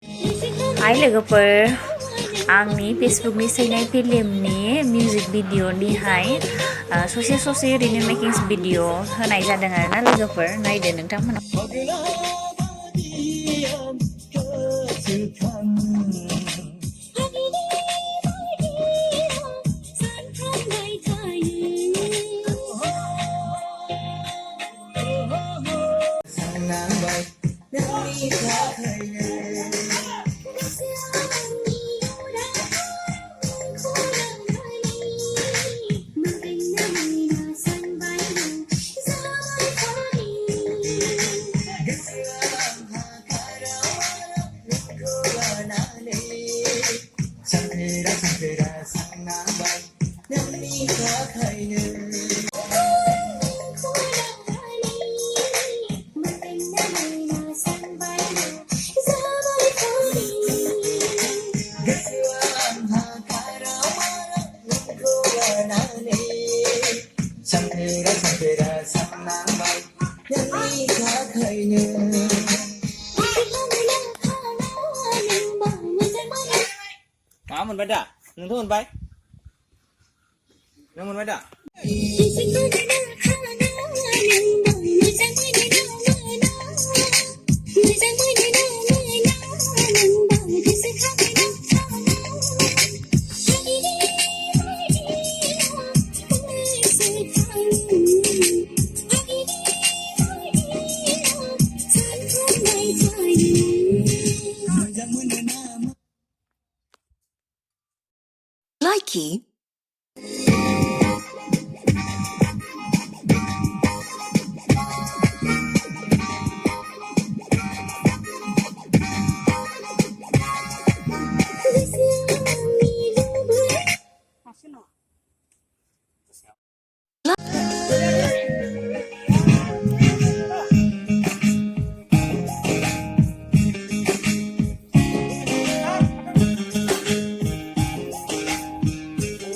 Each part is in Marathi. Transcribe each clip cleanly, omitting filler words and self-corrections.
हाय लोगोफोर आंनि फेसबुकनि सैनाय फिल्मनि मिउजिक भिडिअनिहाय ससे ओरैनो मेकिंस भिडिअ होनाय जादों आरोना लोगोफोर नायदो नोंथांमोना मा मोनबाय दा नोंथ' मोनबाय नों मोनबाय दा Likey.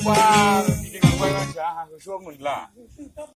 Wow, hindi ka ba yan siya? Gusto mo nila.